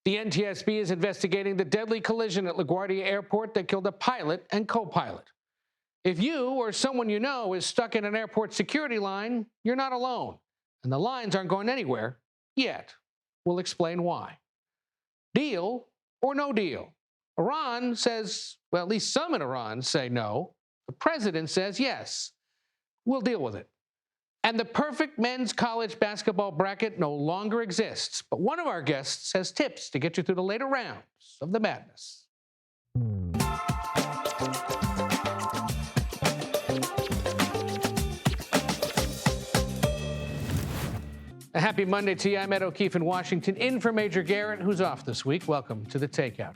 The NTSB is investigating the deadly collision at LaGuardia Airport that killed a pilot and co-pilot. If you or someone you know is stuck in an airport security line, you're not alone. And the lines aren't going anywhere yet. We'll explain why. Deal or no deal? Iran says, well, at least some in Iran say no. The president says yes. We'll deal with it. And the perfect men's college basketball bracket no longer exists. But one of our guests has tips to get you through the later rounds of the madness. A happy Monday to you. I'm Ed O'Keefe in Washington, in for Major Garrett, who's off this week. Welcome to the Takeout.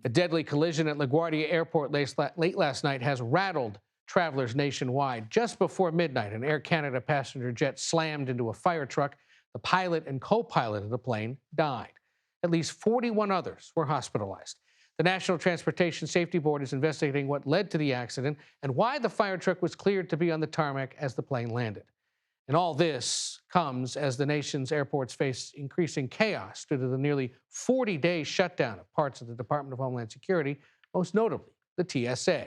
A deadly collision at LaGuardia Airport late last night has rattled travelers nationwide. Just before midnight, an Air Canada passenger jet slammed into a fire truck. The pilot and co-pilot of the plane died. At least 41 others were hospitalized. The National Transportation Safety Board is investigating what led to the accident and why the fire truck was cleared to be on the tarmac as the plane landed. And all this comes as the nation's airports face increasing chaos due to the nearly 40-day shutdown of parts of the Department of Homeland Security, most notably the TSA.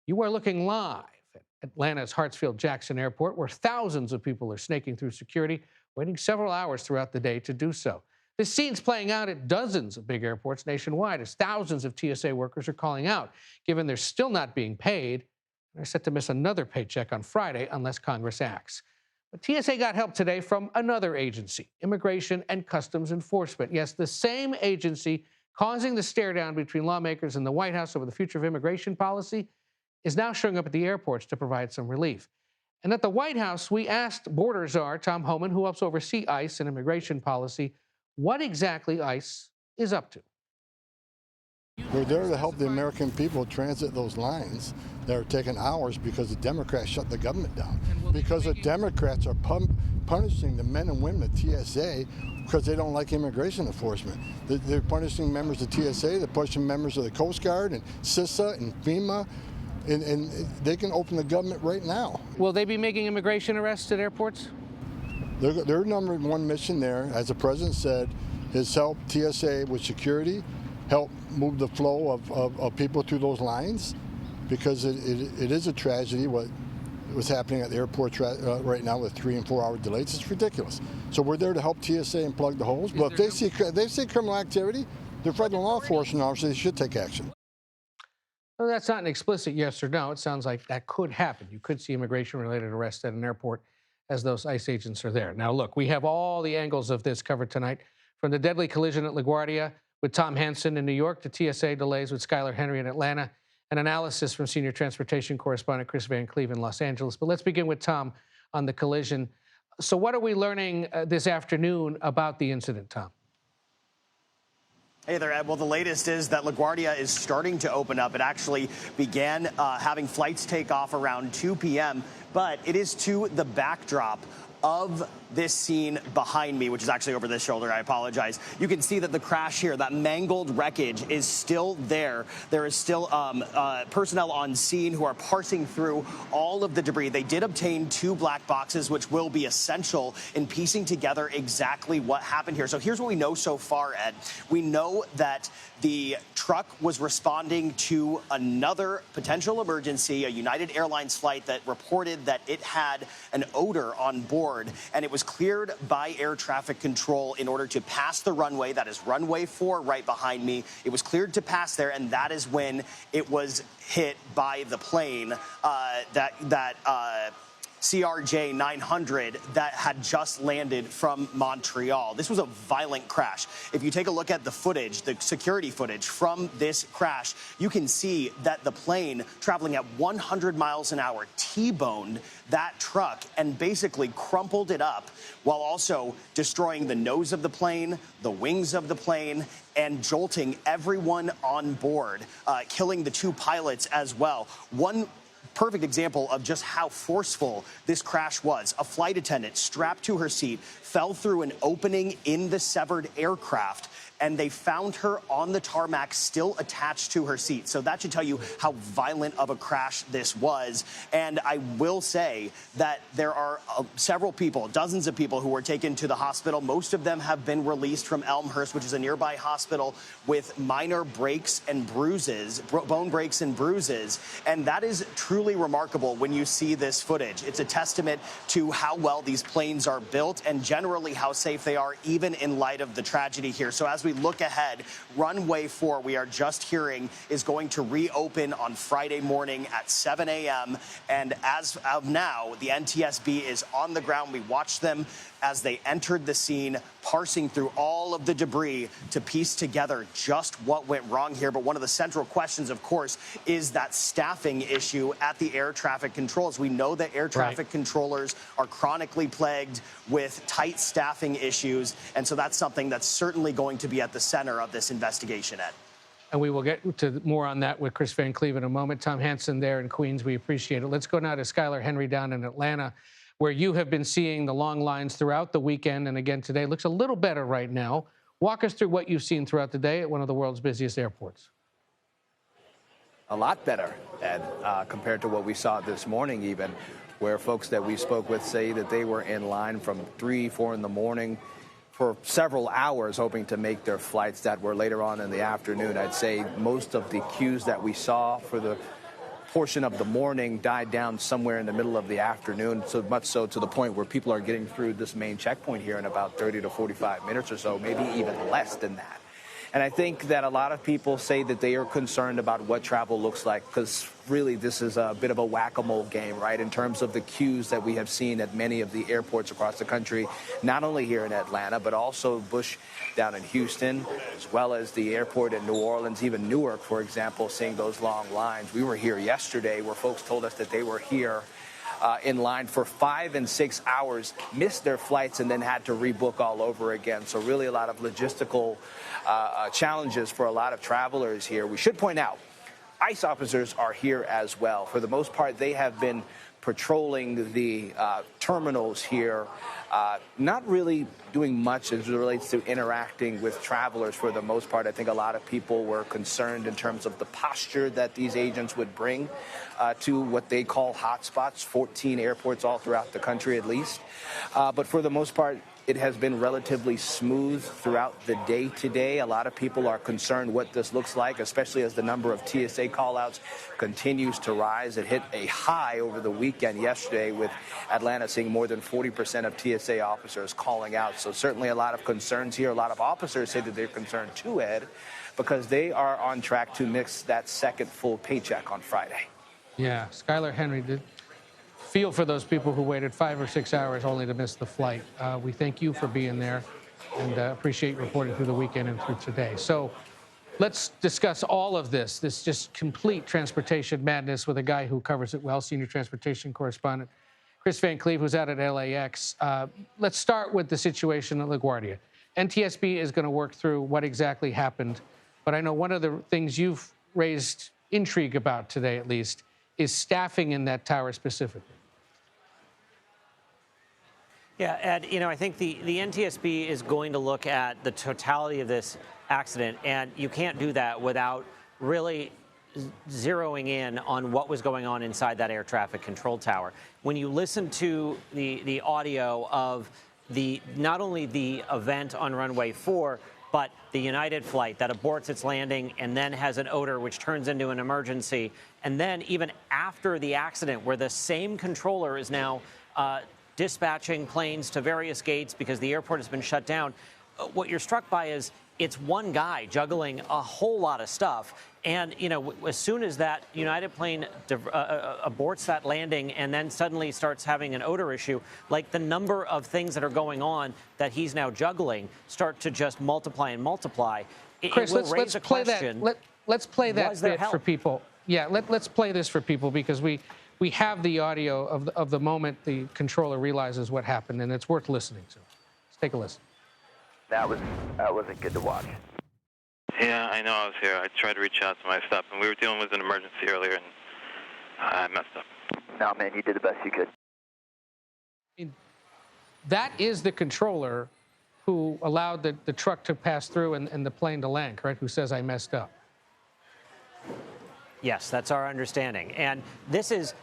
You are looking live at Atlanta's Hartsfield-Jackson Airport, where thousands of people are snaking through security, waiting several hours throughout the day to do so. This scene's playing out at dozens of big airports nationwide as thousands of TSA workers are calling out, given they're still not being paid and are set to miss another paycheck on Friday unless Congress acts. But TSA got help today from another agency, Immigration and Customs Enforcement. Yes, the same agency causing the stare-down between lawmakers and the White House over the future of immigration policy is now showing up at the airports to provide some relief. And at the White House, we asked Border Czar Tom Homan, who helps oversee ICE and immigration policy, what exactly ICE is up to. We're there to help the American people transit those lines that are taking hours because the Democrats shut the government down. Because the Democrats are punishing the men and women at TSA because they don't like immigration enforcement. They're punishing members of TSA, they're punishing members of the Coast Guard and CISA and FEMA, and they can open the government right now. Will they be making immigration arrests at airports? Their number one mission there, as the president said, is help TSA with security, help move the flow of people through those lines, because it is a tragedy what was happening at the airport right now with 3 and 4 hour delays. It's ridiculous. So we're there to help TSA and plug the holes. But if they see criminal activity, they're federal law enforcement officers, they should take action. Well, that's not an explicit yes or no. It sounds like that could happen. You could see immigration-related arrests at an airport as those ICE agents are there. Now, look, we have all the angles of this covered tonight, from the deadly collision at LaGuardia with Tom Hansen in New York to TSA delays with Skylar Henry in Atlanta, and analysis from senior transportation correspondent Chris Van Cleve in Los Angeles. But let's begin with Tom on the collision. So what are we learning this afternoon about the incident, Tom? Hey there, Ed. Well, the latest is that LaGuardia is starting to open up. It actually began having flights take off around 2 p.m., but it is to the backdrop of this scene behind me, which is actually over this shoulder. I apologize. You can see that the crash here, that mangled wreckage, is still there. There is still personnel on scene who are parsing through all of the debris. They did obtain 2 black boxes, which will be essential in piecing together exactly what happened here. So here's what we know so far, Ed. We know that the truck was responding to another potential emergency, a United Airlines flight that reported that it had an odor on board, and it was cleared by air traffic control in order to pass the runway. That is runway 4 right behind me. It was cleared to pass there, and that is when it was hit by the plane CRJ 900 that had just landed from Montreal. This was a violent crash. If you take a look at the footage, the security footage from this crash, you can see that the plane traveling at 100 miles an hour T-boned that truck and basically crumpled it up while also destroying the nose of the plane, the wings of the plane, and jolting everyone on board, killing the 2 pilots as well. One perfect example of just how forceful this crash was. A flight attendant strapped to her seat fell through an opening in the severed aircraft, and they found her on the tarmac still attached to her seat. So that should tell you how violent of a crash this was. And I will say that there are several people, dozens of people who were taken to the hospital. Most of them have been released from Elmhurst, which is a nearby hospital, with minor breaks and bruises, bone breaks and bruises. And that is truly remarkable when you see this footage. It's a testament to how well these planes are built and generally how safe they are, even in light of the tragedy here. So as we look ahead, runway 4, we are just hearing, is going to reopen on Friday morning at 7 a.m. And as of now, the NTSB is on the ground. We watched them as they entered the scene, parsing through all of the debris to piece together just what went wrong here. But one of the central questions, of course, is that staffing issue at the air traffic controls. We know that air traffic controllers are chronically plagued with tight staffing issues. And so that's something that's certainly going to be at the center of this investigation, Ed. And we will get to more on that with Chris Van Cleve in a moment. Tom Hansen there in Queens, we appreciate it. Let's go now to Skylar Henry down in Atlanta, where you have been seeing the long lines throughout the weekend. And again, today looks a little better right now. Walk us through what you've seen throughout the day at one of the world's busiest airports. A lot better, Ed, compared to what we saw this morning even, where folks that we spoke with say that they were in line from 3, 4 in the morning for several hours hoping to make their flights that were later on in the afternoon. I'd say most of the queues that we saw for the portion of the morning died down somewhere in the middle of the afternoon, so much so to the point where people are getting through this main checkpoint here in about 30 to 45 minutes or so, maybe even less than that. And I think that a lot of people say that they are concerned about what travel looks like, because really this is a bit of a whack-a-mole game, right, in terms of the queues that we have seen at many of the airports across the country, not only here in Atlanta, but also Bush down in Houston, as well as the airport in New Orleans, even Newark, for example, seeing those long lines. We were here yesterday where folks told us that they were here in line for 5 and 6 hours, missed their flights, and then had to rebook all over again. So really a lot of logistical challenges for a lot of travelers here. We should point out, ICE officers are here as well. For the most part, they have been patrolling the terminals here, not really doing much as it relates to interacting with travelers for the most part. I think a lot of people were concerned in terms of the posture that these agents would bring to what they call hotspots, 14 airports all throughout the country at least. But for the most part, it has been relatively smooth throughout the day today. A lot of people are concerned what this looks like, especially as the number of TSA callouts continues to rise. It hit a high over the weekend yesterday, with Atlanta seeing more than 40% of TSA officers calling out. So certainly a lot of concerns here. A lot of officers say that they're concerned too, Ed, because they are on track to miss that second full paycheck on Friday. Yeah, Skylar Henry did feel for those people who waited 5 or 6 hours only to miss the flight. We thank you for being there and appreciate you reporting through the weekend and through today. So let's discuss all of this just complete transportation madness with a guy who covers it well, senior transportation correspondent Chris Van Cleve, who's out at LAX. Let's start with the situation at LaGuardia. NTSB is going to work through what exactly happened, but I know one of the things you've raised intrigue about today, at least, is staffing in that tower specifically. Yeah, Ed, I think the NTSB is going to look at the totality of this accident, and you can't do that without really zeroing in on what was going on inside that air traffic control tower. When you listen to the audio of not only the event on runway 4, but the United flight that aborts its landing and then has an odor which turns into an emergency, and then even after the accident, where the same controller is now dispatching planes to various gates because the airport has been shut down, what you're struck by is it's one guy juggling a whole lot of stuff. And, as soon as that United plane aborts that landing and then suddenly starts having an odor issue, like the number of things that are going on that he's now juggling start to just multiply and multiply. Chris, let's play that. Let's play that bit for people. Yeah, let's play this for people, because we have the audio of the moment the controller realizes what happened, and it's worth listening to. Let's take a listen. That wasn't good to watch. Yeah, I know. I was here. I tried to reach out to my staff, and we were dealing with an emergency earlier, and I messed up. No, man, you did the best you could. That is the controller who allowed the truck to pass through and the plane to land, correct? Who says I messed up? Yes, that's our understanding. And this is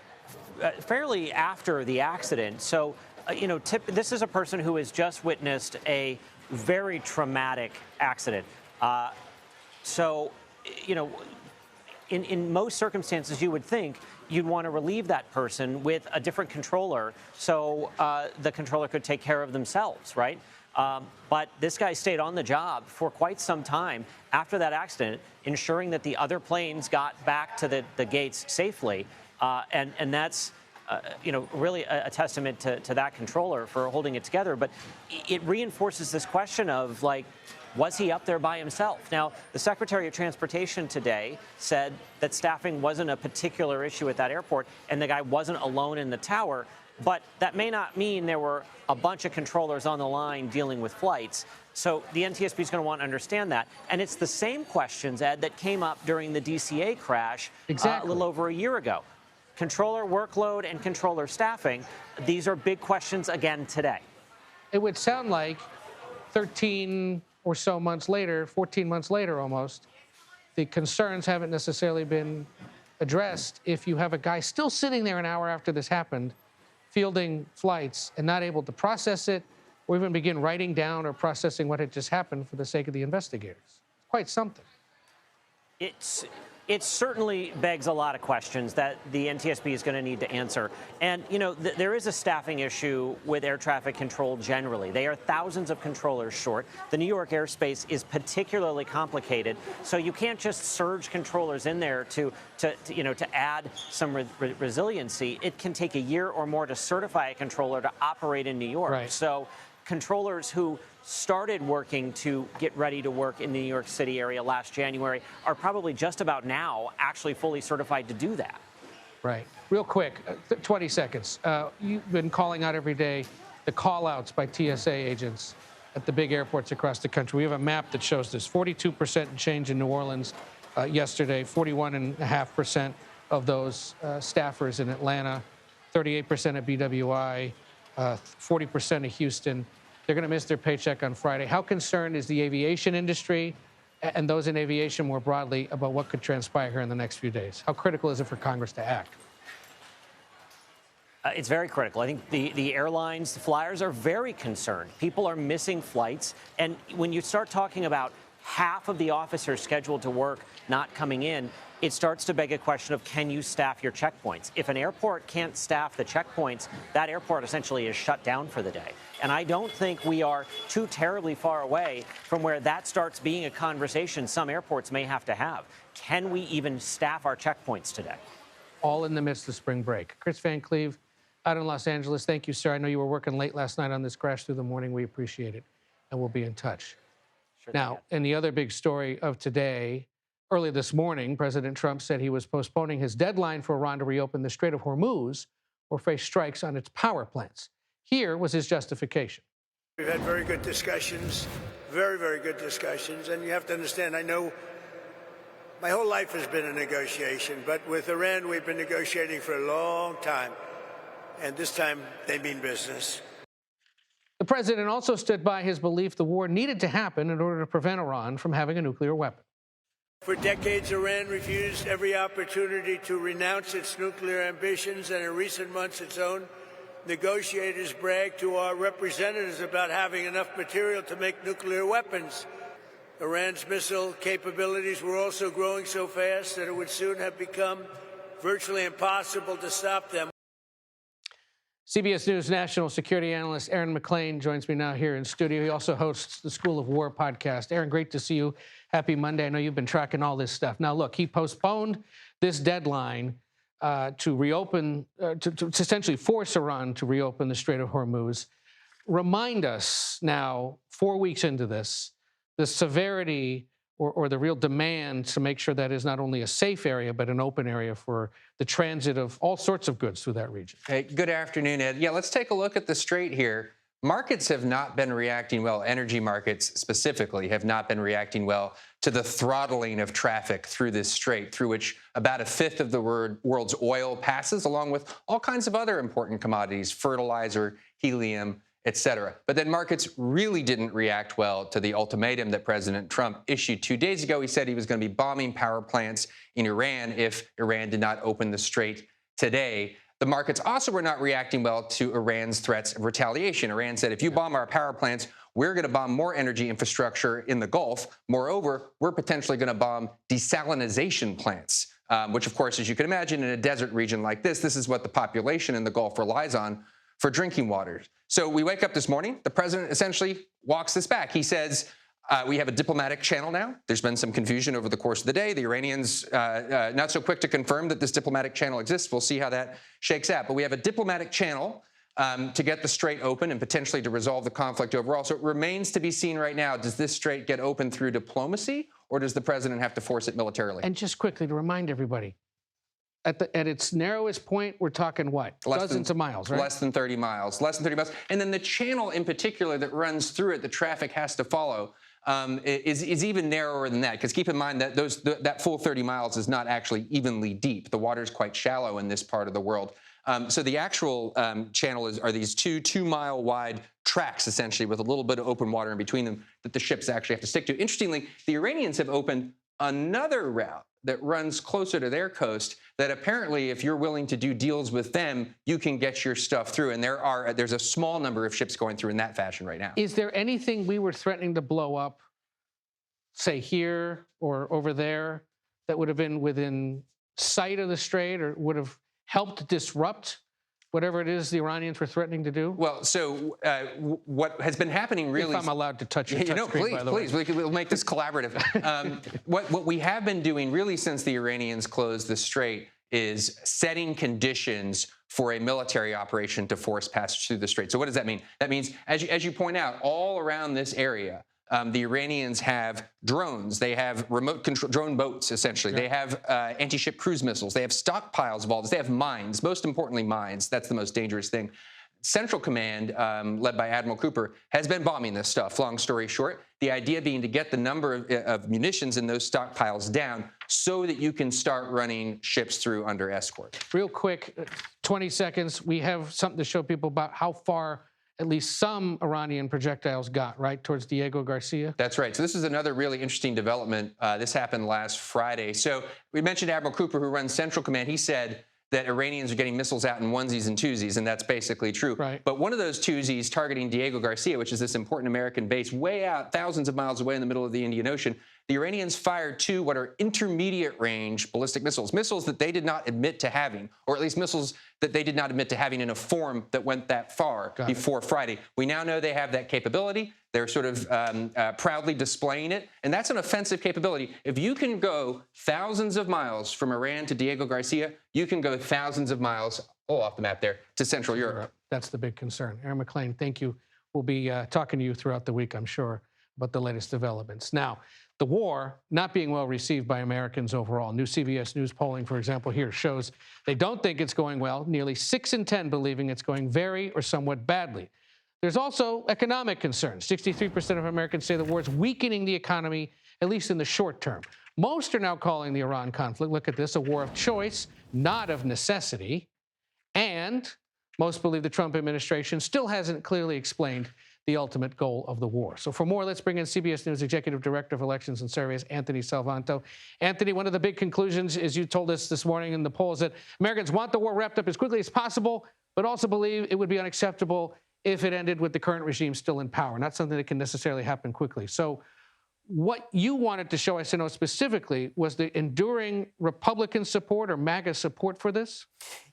fairly after the accident. So, this is a person who has just witnessed a very traumatic accident. In most circumstances, you would think you'd want to relieve that person with a different controller so the controller could take care of themselves, right? But this guy stayed on the job for quite some time after that accident, ensuring that the other planes got back to the gates safely. And that's, really a testament to that controller for holding it together. But it reinforces this question of, like, was he up there by himself? Now, the Secretary of Transportation today said that staffing wasn't a particular issue at that airport and the guy wasn't alone in the tower. But that may not mean there were a bunch of controllers on the line dealing with flights. So the NTSB is going to want to understand that. And it's the same questions, Ed, that came up during the DCA crash a little over a year ago. Controller workload and controller staffing, these are big questions again today. It would sound like 13 or so months later, 14 months later almost, the concerns haven't necessarily been addressed if you have a guy still sitting there an hour after this happened, fielding flights and not able to process it or even begin writing down or processing what had just happened for the sake of the investigators. Quite something. It certainly begs a lot of questions that the NTSB is going to need to answer. And, there is a staffing issue with air traffic control generally. They are thousands of controllers short. The New York airspace is particularly complicated. So you can't just surge controllers in there to add some resiliency. It can take a year or more to certify a controller to operate in New York. Right. So controllers who started working to get ready to work in the New York City area last January are probably just about now actually fully certified to do that. Right. Real quick, 20 seconds. You've been calling out every day the call-outs by TSA agents at the big airports across the country. We have a map that shows this. 42% change in New Orleans yesterday, 41.5% of those staffers in Atlanta, 38% at BWI, 40% of Houston. They're going to miss their paycheck on Friday. How concerned is the aviation industry and those in aviation more broadly about what could transpire here in the next few days? How critical is it for Congress to act? It's very critical. I think the airlines, the flyers are very concerned. People are missing flights. And when you start talking about half of the officers scheduled to work not coming in, it starts to beg a question of, can you staff your checkpoints? If an airport can't staff the checkpoints, that airport essentially is shut down for the day. And I don't think we are too terribly far away from where that starts being a conversation some airports may have to have. Can we even staff our checkpoints today? All in the midst of spring break. Chris Van Cleve out in Los Angeles. Thank you, sir. I know you were working late last night on this crash through the morning. We appreciate it. And we'll be in touch. Sure. Now, in the other big story of today, early this morning, President Trump said he was postponing his deadline for Iran to reopen the Strait of Hormuz or face strikes on its power plants. Here was his justification. We've had very good discussions, very, very good discussions. And you have to understand, I know my whole life has been a negotiation, but with Iran, we've been negotiating for a long time. And this time, they mean business. The president also stood by his belief the war needed to happen in order to prevent Iran from having a nuclear weapon. For decades, Iran refused every opportunity to renounce its nuclear ambitions, and in recent months, its own negotiators bragged to our representatives about having enough material to make nuclear weapons. Iran's missile capabilities were also growing so fast that it would soon have become virtually impossible to stop them. CBS News national security analyst Aaron McClain joins me now here in studio. He also hosts the School of War podcast. Aaron, great to see you. Happy Monday. I know you've been tracking all this stuff. Now, look, he postponed this deadline to reopen, to essentially force Iran to reopen the Strait of Hormuz. Remind us now, 4 weeks into this, the severity or the real demand to make sure that is not only a safe area, but an open area for the transit of all sorts of goods through that region. Hey, good afternoon, Ed. Yeah, let's take a look at the strait here. markets have not been reacting well. Energy markets specifically have not been reacting well to the throttling of traffic through this strait, through which about a fifth of the world's oil passes, along with all kinds of other important commodities, fertilizer, helium, et cetera. But then markets really didn't react well to the ultimatum that President Trump issued 2 days ago. He said he was going to be bombing power plants in Iran if Iran did not open the strait today. The markets also were not reacting well to Iran's threats of retaliation. Iran said, if you bomb our power plants, we're going to bomb more energy infrastructure in the Gulf. Moreover, we're potentially going to bomb desalinization plants, which, of course, as you can imagine, in a desert region like this is what the population in the Gulf relies on for drinking water. So we wake up this morning, the president essentially walks this back. He says, we have a diplomatic channel now. There's been some confusion over the course of the day. The Iranians not so quick to confirm that this diplomatic channel exists. We'll see how that shakes out. But we have a diplomatic channel to get the strait open and potentially to resolve the conflict overall. So it remains to be seen right now. Does this strait get open through diplomacy, or does the president have to force it militarily? And just quickly to remind everybody, at its narrowest point, we're talking what? Dozens of miles, right? Less than 30 miles. Less than 30 miles. And then the channel in particular that runs through it, the traffic has to follow, is even narrower than that. Because keep in mind that that full 30 miles is not actually evenly deep. The water is quite shallow in this part of the world. So the actual channel are these 2-mile wide tracks, essentially, with a little bit of open water in between them that the ships actually have to stick to. Interestingly, the Iranians have opened another route that runs closer to their coast that apparently, if you're willing to do deals with them, you can get your stuff through. And there's a small number of ships going through in that fashion right now. Is there anything we were threatening to blow up, say here or over there, that would have been within sight of the strait or would have helped disrupt whatever it is the Iranians were threatening to do? Well, so what has been happening really... If I'm allowed to touch your touch screen, by the way. Please, we'll make this collaborative. What we have been doing really since the Iranians closed the strait is setting conditions for a military operation to force passage through the strait. So what does that mean? That means, as you point out, all around this area, the Iranians have drones. They have remote control drone boats, essentially. Yeah. They have anti-ship cruise missiles. They have stockpiles of all this. They have mines, most importantly mines. That's the most dangerous thing. Central Command, led by Admiral Cooper, has been bombing this stuff, long story short. The idea being to get the number of munitions in those stockpiles down so that you can start running ships through under escort. Real quick, 20 seconds. We have something to show people about how far at least some Iranian projectiles got, right, towards Diego Garcia? That's right. So this is another really interesting development. This happened last Friday. So we mentioned Admiral Cooper, who runs Central Command. He said that Iranians are getting missiles out in onesies and twosies, and that's basically true. Right. But one of those twosies targeting Diego Garcia, which is this important American base way out, thousands of miles away in the middle of the Indian Ocean, the Iranians fired 2 what are intermediate-range ballistic missiles, missiles that they did not admit to having, or at least missiles that they did not admit to having in a form that went that far before Friday. We now know they have that capability. They're sort of proudly displaying it, and that's an offensive capability. If you can go thousands of miles from Iran to Diego Garcia, you can go thousands of miles, off the map there, to Central Europe. That's the big concern. Aaron McClain, thank you. We'll be talking to you throughout the week, I'm sure, about the latest developments. Now, the war not being well received by Americans overall. New CBS News polling, for example, here shows they don't think it's going well. Nearly 6 in 10 believing it's going very or somewhat badly. There's also economic concerns. 63% of Americans say the war is weakening the economy, at least in the short term. Most are now calling the Iran conflict, look at this, a war of choice, not of necessity. And most believe the Trump administration still hasn't clearly explained the ultimate goal of the war. So for more, let's bring in CBS News Executive Director of Elections and Surveys, Anthony Salvanto. Anthony, one of the big conclusions, as you told us this morning in the poll, is that Americans want the war wrapped up as quickly as possible, but also believe it would be unacceptable if it ended with the current regime still in power, not something that can necessarily happen quickly. So what you wanted to show us to know specifically was the enduring Republican support or MAGA support for this?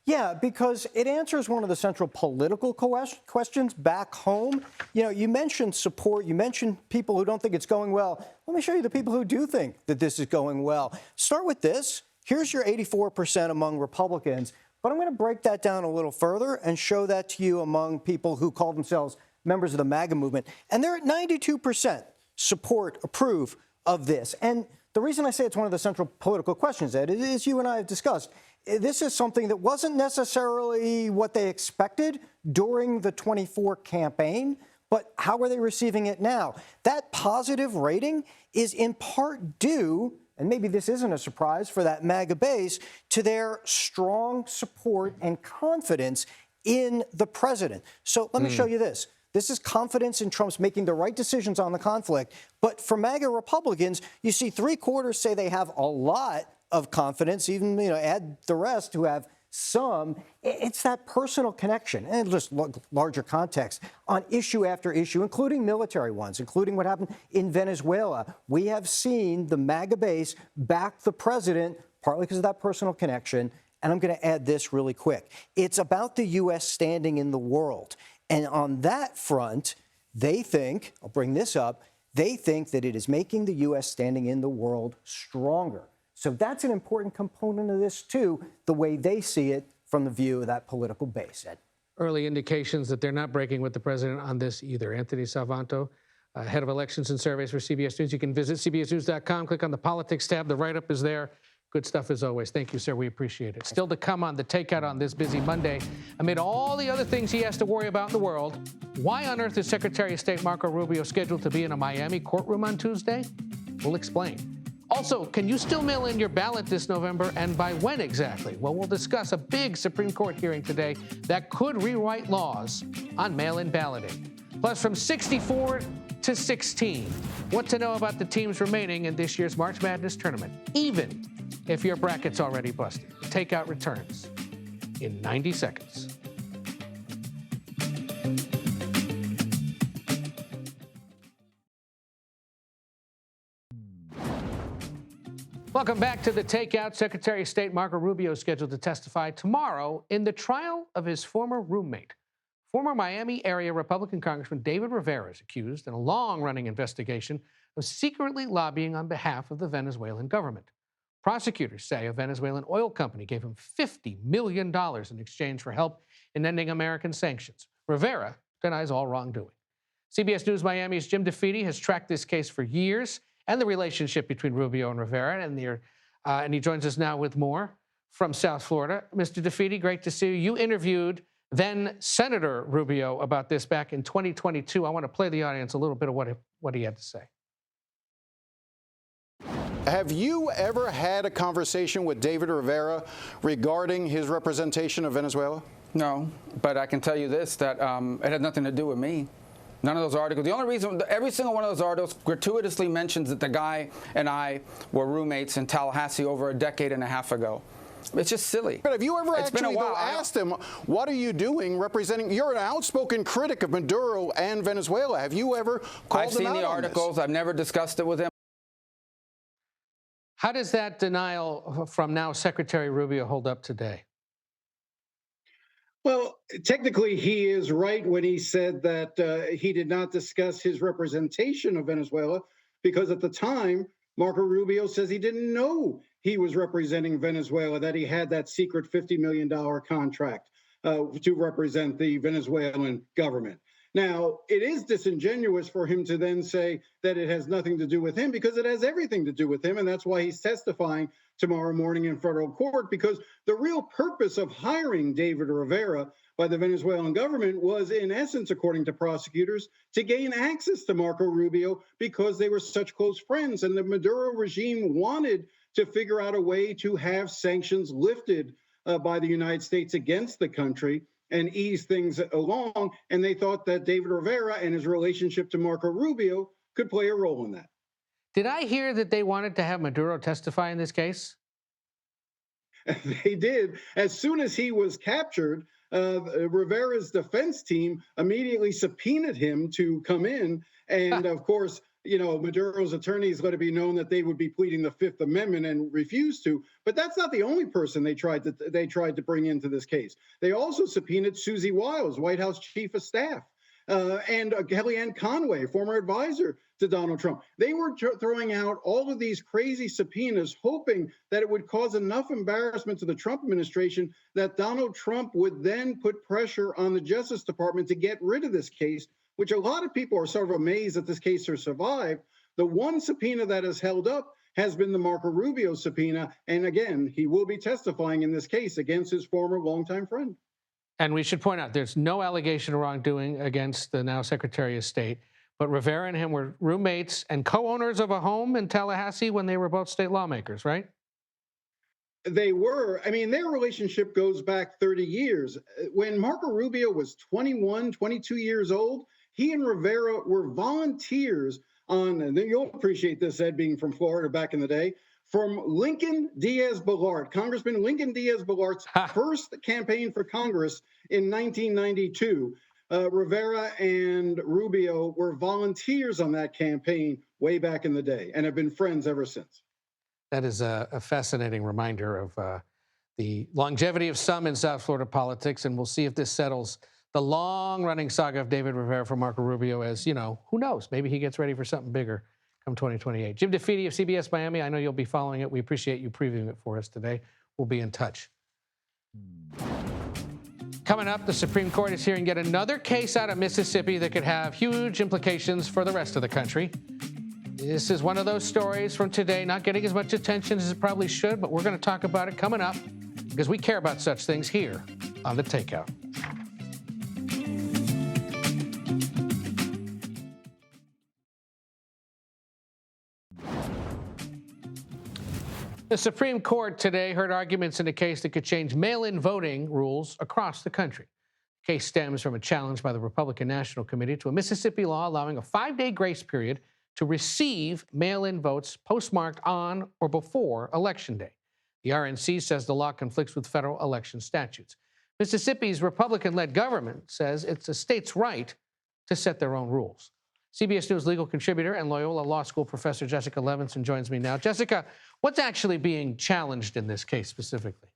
Yeah, because it answers one of the central political questions back home. You know, you mentioned support, you mentioned people who don't think it's going well. Let me show you the people who do think that this is going well. Start with this. Here's your 84% among Republicans. But I'm going to break that down a little further and show that to you among people who call themselves members of the MAGA movement. And they're at 92% support, approve of this. And the reason I say it's one of the central political questions, Ed, is you and I have discussed, This is something that wasn't necessarily what they expected during the 24 campaign, but how are they receiving it now? That positive rating is in part due, and maybe this isn't a surprise for that MAGA base, to their strong support and confidence in the president. So let me show you this. This is confidence in Trump's making the right decisions on the conflict. But for MAGA Republicans, you see 3/4 say they have a lot of confidence, even, add the rest who have some. It's that personal connection and just larger context on issue after issue, including military ones, including what happened in Venezuela. We have seen the MAGA base back the president, partly because of that personal connection. And I'm going to add this really quick. It's about the U.S. standing in the world. And on that front, they think, I'll bring this up, they think that it is making the U.S. standing in the world stronger. So that's an important component of this, too, the way they see it from the view of that political base. Early indications that they're not breaking with the president on this either. Anthony Salvanto, head of elections and surveys for CBS News. You can visit cbsnews.com, click on the politics tab. The write-up is there. Good stuff as always. Thank you, sir. We appreciate it. Still to come on the Takeout on this busy Monday. Amid all the other things he has to worry about in the world, why on earth is Secretary of State Marco Rubio scheduled to be in a Miami courtroom on Tuesday? We'll explain. Also, can you still mail in your ballot this November, and by when exactly? Well, we'll discuss a big Supreme Court hearing today that could rewrite laws on mail-in balloting. Plus, from 64 to 16, what to know about the teams remaining in this year's March Madness tournament, even if your bracket's already busted. Takeout returns in 90 seconds. Welcome back to the Takeout. Secretary of State Marco Rubio is scheduled to testify tomorrow in the trial of his former roommate. Former Miami area Republican Congressman David Rivera is accused in a long-running investigation of secretly lobbying on behalf of the Venezuelan government. Prosecutors say a Venezuelan oil company gave him $50 million in exchange for help in ending American sanctions. Rivera denies all wrongdoing. CBS News Miami's Jim DeFede has tracked this case for years and the relationship between Rubio and Rivera, and he joins us now with more from South Florida. Mr. DeFede, great to see you. You interviewed then Senator Rubio about this back in 2022. I want to play the audience a little bit of what he had to say. Have you ever had a conversation with David Rivera regarding his representation of Venezuela? No, but I can tell you this, that it had nothing to do with me. None of those articles. The only reason, every single one of those articles gratuitously mentions that the guy and I were roommates in Tallahassee over a decade and a half ago. It's just silly. But have you ever actually asked him, what are you doing representing? You're an outspoken critic of Maduro and Venezuela. Have you ever called him out on this? I've seen the articles. I've never discussed it with him. How does that denial from now Secretary Rubio hold up today? Well, technically, he is right when he said that he did not discuss his representation of Venezuela, because at the time, Marco Rubio says he didn't know he was representing Venezuela, that he had that secret $50 million contract to represent the Venezuelan government. Now, it is disingenuous for him to then say that it has nothing to do with him, because it has everything to do with him. And that's why he's testifying tomorrow morning in federal court, because the real purpose of hiring David Rivera by the Venezuelan government was, in essence, according to prosecutors, to gain access to Marco Rubio because they were such close friends. And the Maduro regime wanted to figure out a way to have sanctions lifted by the United States against the country and ease things along. And they thought that David Rivera and his relationship to Marco Rubio could play a role in that. Did I hear that they wanted to have Maduro testify in this case? They did. As soon as he was captured, Rivera's defense team immediately subpoenaed him to come in. And of course, you know, Maduro's attorneys let it be known that they would be pleading the Fifth Amendment and refused to. But that's not the only person they tried to bring into this case. They also subpoenaed Susie Wiles, White House chief of staff, and Kellyanne Conway, former advisor to Donald Trump. They were throwing out all of these crazy subpoenas, hoping that it would cause enough embarrassment to the Trump administration that Donald Trump would then put pressure on the Justice Department to get rid of this case, which a lot of people are sort of amazed that this case has survived. The one subpoena that has held up has been the Marco Rubio subpoena. And again, he will be testifying in this case against his former longtime friend. And we should point out there's no allegation of wrongdoing against the now Secretary of State, but Rivera and him were roommates and co-owners of a home in Tallahassee when they were both state lawmakers, right? They were. I mean, their relationship goes back 30 years. When Marco Rubio was 21, 22 years old, he and Rivera were volunteers on, and you'll appreciate this, Ed, being from Florida back in the day, from Lincoln Diaz-Balart, Congressman Lincoln Diaz-Balart's first campaign for Congress in 1992. Rivera and Rubio were volunteers on that campaign way back in the day and have been friends ever since. That is a fascinating reminder of the longevity of some in South Florida politics, and we'll see if this settles the long-running saga of David Rivera for Marco Rubio as, you know, who knows? Maybe he gets ready for something bigger come 2028. Jim DeFede of CBS Miami, I know you'll be following it. We appreciate you previewing it for us today. We'll be in touch. Coming up, the Supreme Court is hearing yet another case out of Mississippi that could have huge implications for the rest of the country. This is one of those stories from today, not getting as much attention as it probably should, but we're going to talk about it coming up because we care about such things here on The Takeout. The Supreme Court today heard arguments in a case that could change mail-in voting rules across the country. The case stems from a challenge by the Republican National Committee to a Mississippi law allowing a 5-day grace period to receive mail-in votes postmarked on or before Election Day. The RNC says the law conflicts with federal election statutes. Mississippi's Republican-led government says it's a state's right to set their own rules. CBS News legal contributor and Loyola Law School professor Jessica Levinson joins me now. Jessica, what's actually being challenged in this case specifically?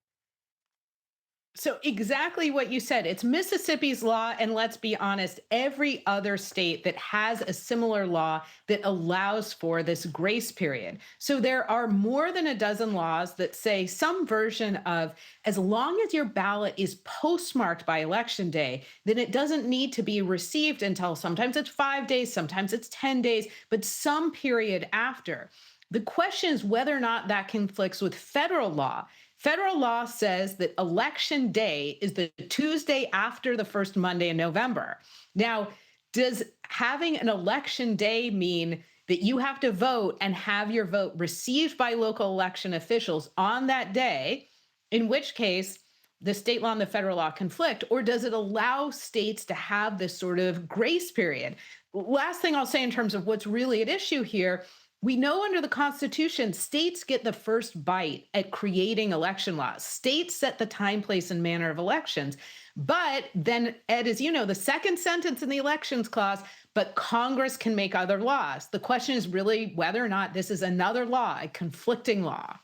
So exactly what you said. It's Mississippi's law, and let's be honest, every other state that has a similar law that allows for this grace period. So there are more than a dozen laws that say some version of, as long as your ballot is postmarked by Election Day, then it doesn't need to be received until sometimes it's 5 days, sometimes it's 10 days, but some period after. The question is whether or not that conflicts with federal law. Federal law says that Election Day is the Tuesday after the first Monday in November. Now, does having an Election Day mean that you have to vote and have your vote received by local election officials on that day, in which case the state law and the federal law conflict, or does it allow states to have this sort of grace period? Last thing I'll say in terms of what's really at issue here, we know under the Constitution, states get the first bite at creating election laws. States set the time, place, and manner of elections. But then, Ed, as you know, the second sentence in the Elections Clause, but Congress can make other laws. The question is really whether or not this is another law, a conflicting law.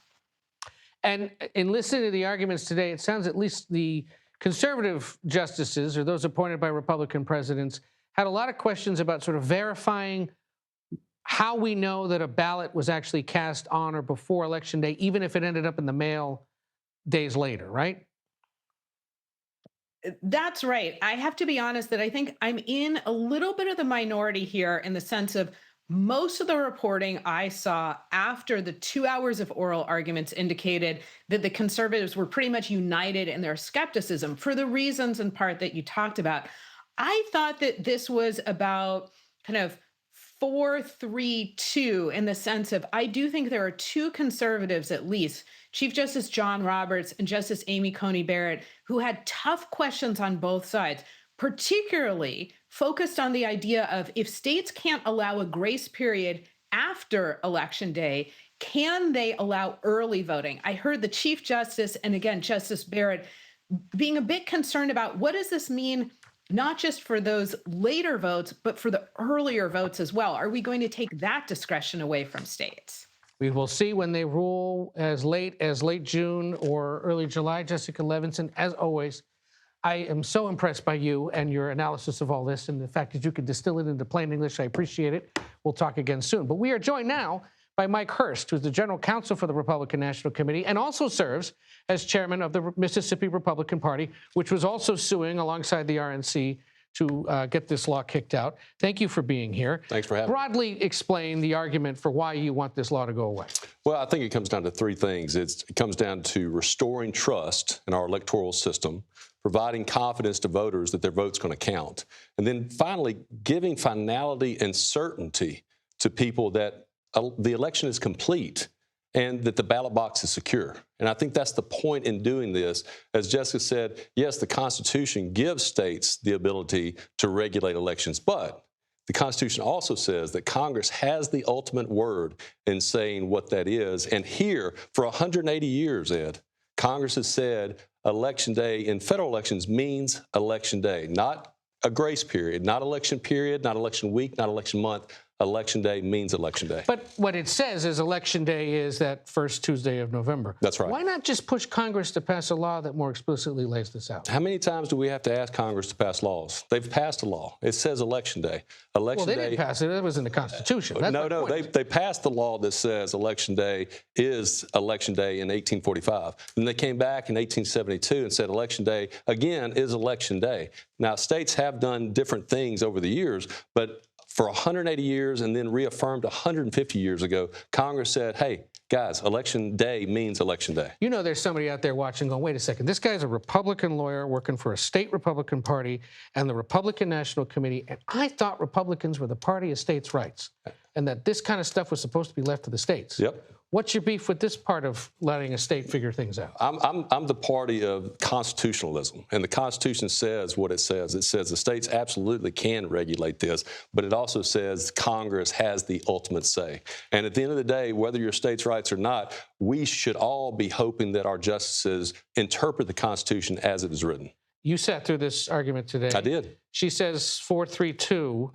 And in listening to the arguments today, it sounds at least the conservative justices, or those appointed by Republican presidents, had a lot of questions about sort of verifying how we know that a ballot was actually cast on or before Election Day, even if it ended up in the mail days later, right? That's right. I have to be honest that I think I'm in a little bit of the minority here in the sense of most of the reporting I saw after the 2 hours of oral arguments indicated that the conservatives were pretty much united in their skepticism for the reasons in part that you talked about. I thought that this was about kind of 4-3-2 in the sense of, I do think there are two conservatives at least, Chief Justice John Roberts and Justice Amy Coney Barrett, who had tough questions on both sides, particularly focused on the idea of if states can't allow a grace period after Election Day, can they allow early voting? I heard the Chief Justice and again, Justice Barrett being a bit concerned about what does this mean not just for those later votes, but for the earlier votes as well. Are we going to take that discretion away from states? We will see when they rule as late June or early July. Jessica Levinson, as always, I am so impressed by you and your analysis of all this and the fact that you could distill it into plain English. I appreciate it. We'll talk again soon. But we are joined now by Mike Hurst, who's the general counsel for the Republican National Committee and also serves as chairman of the Mississippi Republican Party, which was also suing alongside the RNC to get this law kicked out. Thank you for being here. Thanks for having me. Broadly explain the argument for why you want this law to go away. Well, I think it comes down to three things. It comes down to restoring trust in our electoral system, providing confidence to voters that their vote's going to count, and then finally giving finality and certainty to people that the election is complete and that the ballot box is secure. And I think that's the point in doing this. As Jessica said, yes, the Constitution gives states the ability to regulate elections, but the Constitution also says that Congress has the ultimate word in saying what that is. And here, for 180 years, Ed, Congress has said Election Day in federal elections means Election Day, not a grace period, not election period, not election week, not election month. Election Day means Election Day. But what it says is Election Day is that first Tuesday of November. That's right. Why not just push Congress to pass a law that more explicitly lays this out? How many times do we have to ask Congress to pass laws? They've passed a law. It says Election Day. Well, they didn't pass it. It was in the Constitution. No, they passed the law that says Election Day is Election Day in 1845. Then they came back in 1872 and said Election Day, again, is Election Day. Now, states have done different things over the years, but for 180 years and then reaffirmed 150 years ago, Congress said, hey, guys, Election Day means Election Day. You know there's somebody out there watching going, wait a second, this guy's a Republican lawyer working for a state Republican party and the Republican National Committee, and I thought Republicans were the party of states' rights and that this kind of stuff was supposed to be left to the states. Yep. What's your beef with this part of letting a state figure things out? I'm the party of constitutionalism, and the Constitution says what it says. It says the states absolutely can regulate this, but it also says Congress has the ultimate say. And at the end of the day, whether you're states' rights or not, we should all be hoping that our justices interpret the Constitution as it is written. You sat through this argument today. I did. She says 4-3-2.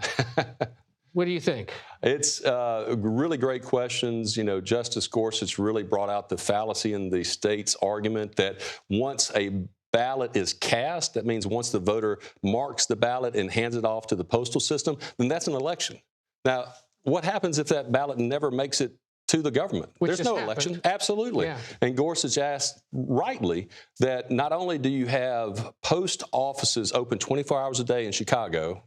What do you think? It's really great questions. You know, Justice Gorsuch really brought out the fallacy in the state's argument that once a ballot is cast, that means once the voter marks the ballot and hands it off to the postal system, then that's an election. Now, what happens if that ballot never makes it to the government? There's no election. Absolutely. Yeah. And Gorsuch asked rightly that not only do you have post offices open 24 hours a day in Chicago,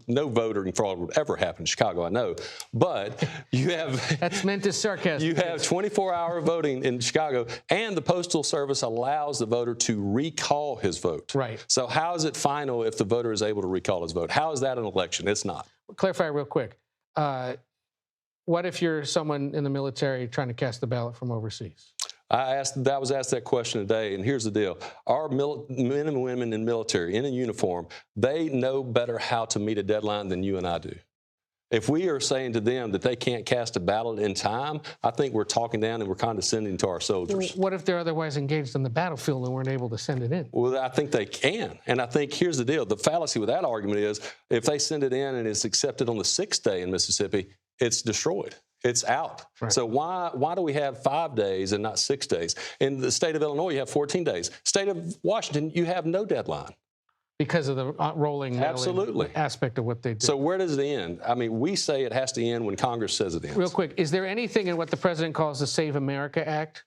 no voting fraud would ever happen in Chicago, I know, but you have... That's meant as sarcasm. You have 24-hour voting in Chicago, and the Postal Service allows the voter to recall his vote. Right. So how is it final if the voter is able to recall his vote? How is that an election? It's not. Clarify real quick. What if you're someone in the military trying to cast the ballot from overseas? I was asked that question today, and here's the deal. Our men and women in military, in a uniform, they know better how to meet a deadline than you and I do. If we are saying to them that they can't cast a ballot in time, I think we're talking down and we're condescending to our soldiers. What if they're otherwise engaged in the battlefield and weren't able to send it in? Well, I think they can. And I think here's the deal. The fallacy with that argument is if they send it in and it's accepted on the 6th day in Mississippi, it's destroyed. It's out. Right. So why do we have 5 days and not 6 days? In the state of Illinois, you have 14 days. State of Washington, you have no deadline. Because of the rolling absolutely aspect of what they do. So where does it end? I mean, we say it has to end when Congress says it ends. Real quick, is there anything in what the president calls the Save America Act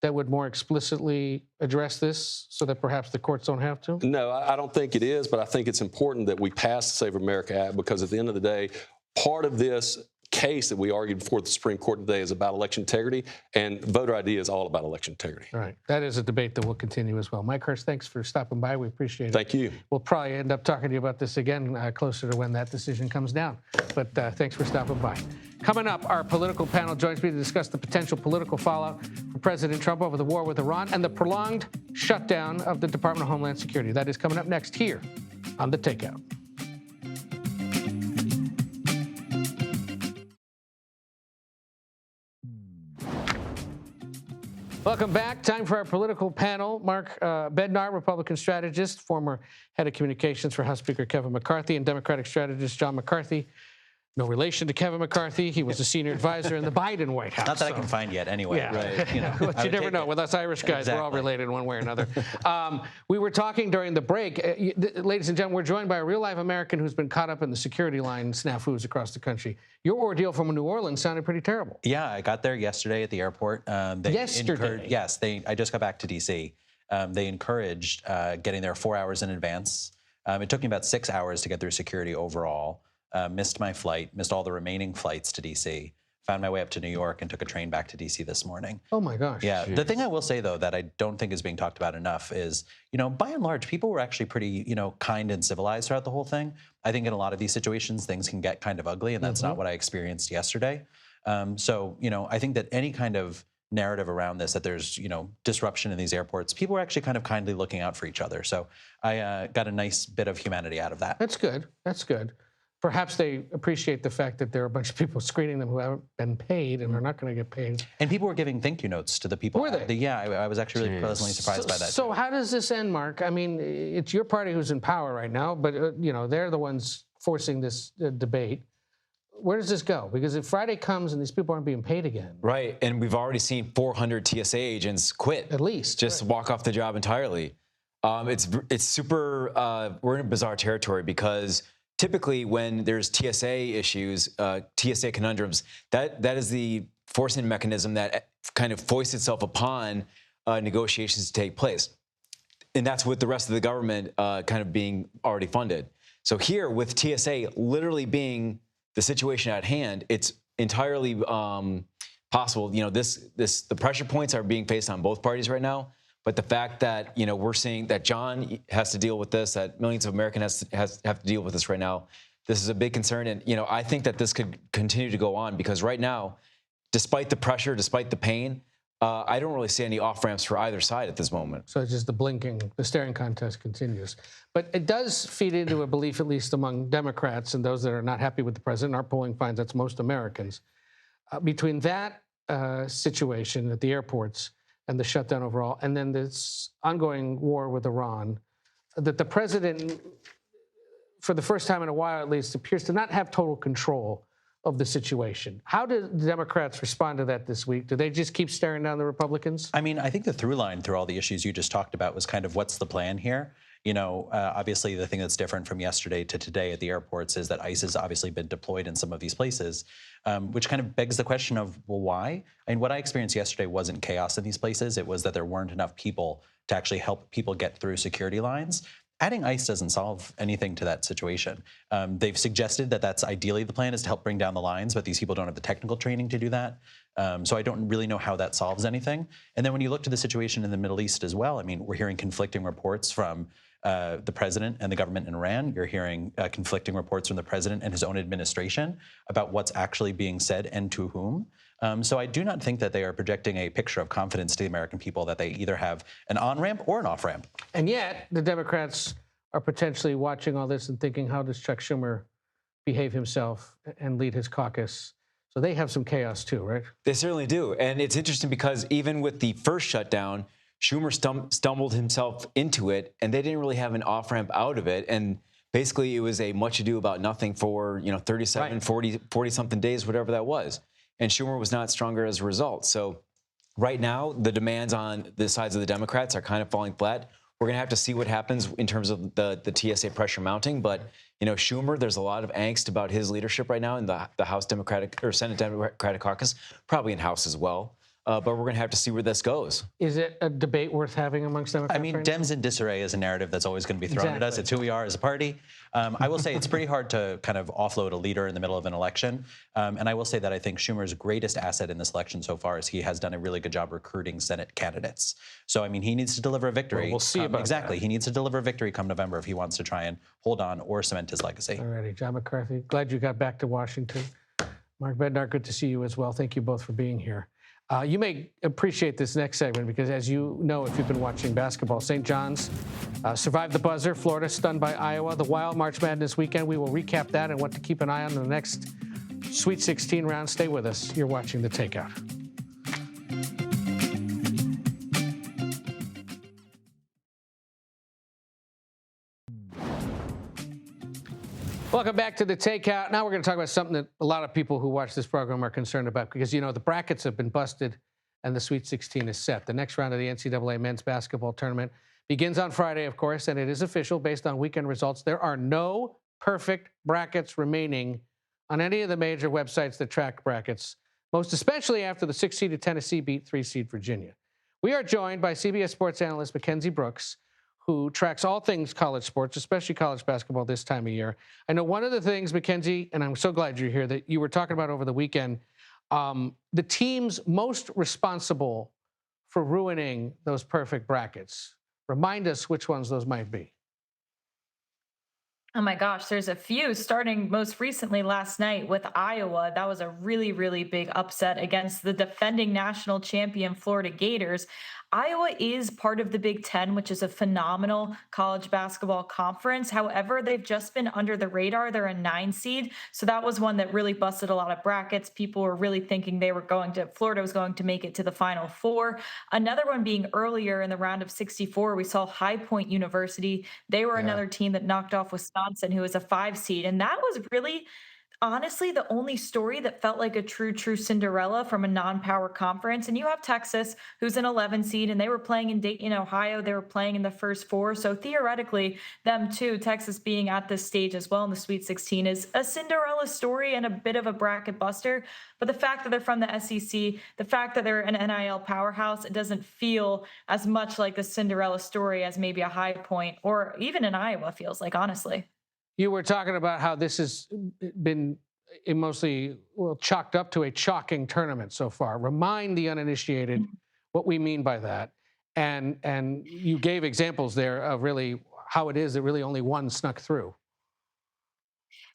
that would more explicitly address this so that perhaps the courts don't have to? No, I don't think it is, but I think it's important that we pass the Save America Act because at the end of the day, part of this case that we argued before the Supreme Court today is about election integrity, and voter ID is all about election integrity. All right. That is a debate that will continue as well. Mike Hurst, thanks for stopping by. We appreciate it. Thank you. We'll probably end up talking to you about this again closer to when that decision comes down. But thanks for stopping by. Coming up, our political panel joins me to discuss the potential political fallout for President Trump over the war with Iran and the prolonged shutdown of the Department of Homeland Security. That is coming up next here on The Takeout. Welcome back. Time for our political panel. Mark Bednar, Republican strategist, former head of communications for House Speaker Kevin McCarthy, and Democratic strategist John McCarthy. No relation to Kevin McCarthy. He was a senior advisor in the Biden White House. Not that I can find yet, anyway. Yeah. Right. You know, but you never know. With us Irish guys, we're all related one way or another. We were talking during the break. Ladies and gentlemen, we're joined by a real-life American who's been caught up in the security line snafus across the country. Your ordeal from New Orleans sounded pretty terrible. Yeah, I got there yesterday at the airport. Yesterday? Yes. I just got back to D.C. They encouraged getting there 4 hours in advance. It took me about 6 hours to get through security overall. Missed my flight, missed all the remaining flights to D.C. found my way up to New York and took a train back to D.C. this morning. Oh my gosh. Yeah. Jeez. The thing I will say, though, that I don't think is being talked about enough is, by and large, people were actually pretty, kind and civilized throughout the whole thing. I think in a lot of these situations, things can get kind of ugly, and that's not what I experienced yesterday. So, I think that any kind of narrative around this, that there's, disruption in these airports, people are actually kind of kindly looking out for each other. So I got a nice bit of humanity out of that. That's good. That's good. Perhaps they appreciate the fact that there are a bunch of people screening them who haven't been paid and are not going to get paid. And people were giving thank you notes to the people. Were they? Yeah, I was actually really pleasantly surprised by that. So how does this end, Mark? I mean, it's your party who's in power right now, but, they're the ones forcing this debate. Where does this go? Because if Friday comes and these people aren't being paid again. Right, and we've already seen 400 TSA agents quit. At least. Just walk off the job entirely. It's super, we're in bizarre territory because typically when there's TSA issues, TSA conundrums, that is the forcing mechanism that kind of foists itself upon negotiations to take place. And that's with the rest of the government kind of being already funded. So here with TSA literally being the situation at hand, it's entirely possible. The pressure points are being faced on both parties right now. But the fact that, we're seeing that John has to deal with this, that millions of Americans have to deal with this right now, this is a big concern. And, I think that this could continue to go on because right now, despite the pressure, despite the pain, I don't really see any off-ramps for either side at this moment. So it's just the staring contest continues. But it does feed into a belief, at least among Democrats and those that are not happy with the president. Our polling finds that's most Americans. Between that situation at the airports and the shutdown overall, and then this ongoing war with Iran, that the president, for the first time in a while at least, appears to not have total control of the situation. How do the Democrats respond to that this week? Do they just keep staring down the Republicans? I mean, I think the through line through all the issues you just talked about was kind of what's the plan here? Obviously the thing that's different from yesterday to today at the airports is that ICE has obviously been deployed in some of these places, which kind of begs the question of, well, why? I mean, what I experienced yesterday wasn't chaos in these places. It was that there weren't enough people to actually help people get through security lines. Adding ICE doesn't solve anything to that situation. They've suggested that that's ideally the plan is to help bring down the lines, but these people don't have the technical training to do that. So I don't really know how that solves anything. And then when you look to the situation in the Middle East as well, I mean, we're hearing conflicting reports from the president and the government in Iran. You're hearing conflicting reports from the president and his own administration about what's actually being said and to whom. So I do not think that they are projecting a picture of confidence to the American people that they either have an on-ramp or an off-ramp. And yet, the Democrats are potentially watching all this and thinking, how does Chuck Schumer behave himself and lead his caucus? So they have some chaos too, right? They certainly do. And it's interesting because even with the first shutdown, Schumer stumbled himself into it, and they didn't really have an off-ramp out of it. And basically, it was a much ado about nothing for 37, right. 40-something days, whatever that was. And Schumer was not stronger as a result. So right now, the demands on the sides of the Democrats are kind of falling flat. We're going to have to see what happens in terms of the TSA pressure mounting. But, Schumer, there's a lot of angst about his leadership right now in the House Democratic or Senate Democratic caucus, probably in House as well. But we're going to have to see where this goes. Is it a debate worth having amongst Democrats? I mean, Dems in disarray is a narrative that's always going to be thrown at us. It's who we are as a party. I will say it's pretty hard to kind of offload a leader in the middle of an election. And I will say that I think Schumer's greatest asset in this election so far is he has done a really good job recruiting Senate candidates. So, I mean, he needs to deliver a victory. Well, we'll see about exactly. that. He needs to deliver a victory come November if he wants to try and hold on or cement his legacy. All righty. John McCarthy, glad you got back to Washington. Mark Bednar, good to see you as well. Thank you both for being here. You may appreciate this next segment because, as you know, if you've been watching basketball, St. John's survived the buzzer. Florida stunned by Iowa. The Wild March Madness weekend. We will recap that and what to keep an eye on in the next Sweet 16 round. Stay with us. You're watching The Takeout. Welcome back to The Takeout. Now we're going to talk about something that a lot of people who watch this program are concerned about because, the brackets have been busted and the Sweet 16 is set. The next round of the NCAA men's basketball tournament begins on Friday, of course, and it is official based on weekend results. There are no perfect brackets remaining on any of the major websites that track brackets, most especially after the 6-seeded Tennessee beat 3-seed Virginia. We are joined by CBS sports analyst Mackenzie Brooks, who tracks all things college sports, especially college basketball this time of year. I know one of the things, Mackenzie, and I'm so glad you're here, that you were talking about over the weekend the teams most responsible for ruining those perfect brackets. Remind us which ones those might be. Oh my gosh, there's a few, starting most recently last night with Iowa. That was a really, really big upset against the defending national champion Florida Gators. Iowa is part of the Big Ten, which is a phenomenal college basketball conference. However, they've just been under the radar. They're a 9 seed. So that was one that really busted a lot of brackets. People were really thinking Florida was going to make it to the Final Four. Another one being earlier in the round of 64, we saw High Point University. They were another team that knocked off Wisconsin, who was a 5 seed. And that was really, honestly, the only story that felt like a true Cinderella from a non-power conference. And you have Texas, who's an 11 seed, and they were playing in Dayton, Ohio. They were playing in the first 4. So theoretically, them too, Texas being at this stage as well in the Sweet 16 is a Cinderella story and a bit of a bracket buster. But the fact that they're from the SEC, the fact that they're an NIL powerhouse, it doesn't feel as much like the Cinderella story as maybe a High Point or even in Iowa feels like, honestly. You were talking about how this has been mostly chalked up to a chalking tournament so far. Remind the uninitiated what we mean by that. And you gave examples there of really how it is that really only one snuck through.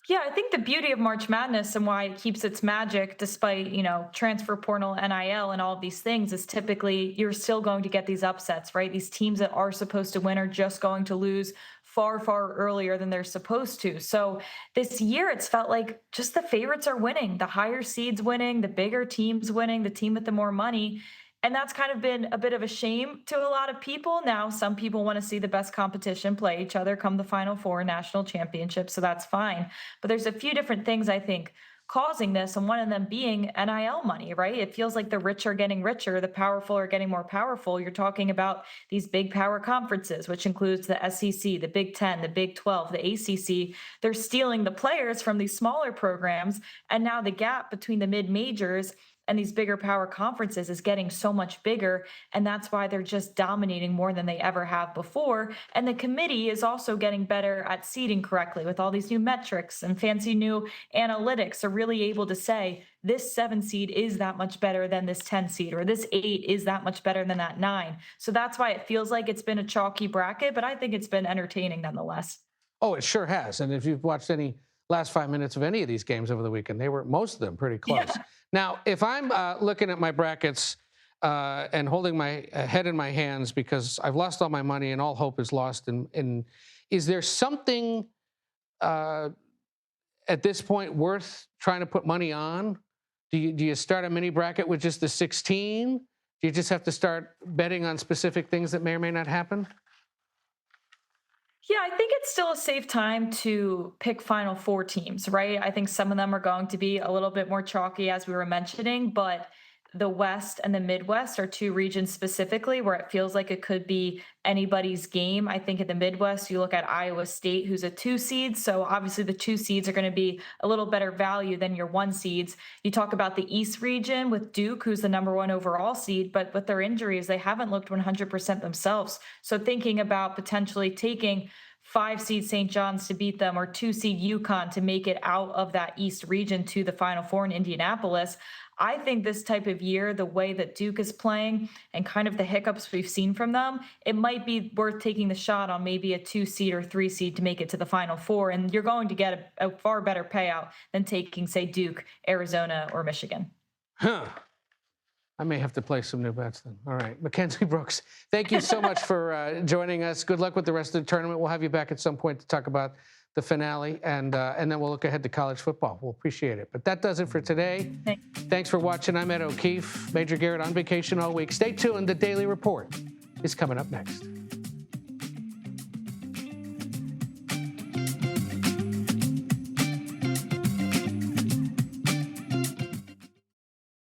Yeah, I think the beauty of March Madness and why it keeps its magic despite, transfer portal, NIL, and all of these things is typically you're still going to get these upsets, right? These teams that are supposed to win are just going to lose far, far earlier than they're supposed to. So this year, it's felt like just the favorites are winning, the higher seeds winning, the bigger teams winning, the team with the more money. And that's kind of been a bit of a shame to a lot of people. Now, some people want to see the best competition play each other come the Final Four national championship, so that's fine. But there's a few different things, I think, causing this, and one of them being NIL money, right? It feels like the rich are getting richer, the powerful are getting more powerful. You're talking about these big power conferences, which includes the SEC, the Big Ten, the Big 12, the ACC. They're stealing the players from these smaller programs, and now the gap between the mid-majors and these bigger power conferences is getting so much bigger, and that's why they're just dominating more than they ever have before. And the committee is also getting better at seeding correctly with all these new metrics and fancy new analytics, are really able to say this 7 seed is that much better than this 10 seed, or this 8 is that much better than that 9. So that's why it feels like it's been a chalky bracket, but I think it's been entertaining nonetheless. Oh, it sure has. And if you've watched any last 5 minutes of any of these games over the weekend, they were, most of them, pretty close. Yeah. Now, if I'm looking at my brackets and holding my head in my hands because I've lost all my money and all hope is lost, and is there something at this point worth trying to put money on? Do you start a mini bracket with just the 16? Do you just have to start betting on specific things that may or may not happen? Yeah, I think it's still a safe time to pick Final Four teams, right? I think some of them are going to be a little bit more chalky, as we were mentioning, but the West and the Midwest are 2 regions specifically where it feels like it could be anybody's game. I think in the Midwest, you look at Iowa State, who's a 2 seed. So obviously the 2 seeds are going to be a little better value than your 1 seeds. You talk about the East region with Duke, who's the #1 overall seed, but with their injuries, they haven't looked 100% themselves. So thinking about potentially taking 5 seed St. John's to beat them, or 2 seed UConn to make it out of that East region to the Final Four in Indianapolis. I think this type of year, the way that Duke is playing and kind of the hiccups we've seen from them, it might be worth taking the shot on maybe a 2 seed or 3 seed to make it to the Final Four. And you're going to get a far better payout than taking, say, Duke, Arizona, or Michigan. Huh. I may have to play some new bets then. All right. Mackenzie Brooks, thank you so much for joining us. Good luck with the rest of the tournament. We'll have you back at some point to talk about the finale, and then we'll look ahead to college football. We'll appreciate it. But that does it for today. Thanks for watching. I'm Ed O'Keefe. Major Garrett on vacation all week. Stay tuned. The Daily Report is coming up next.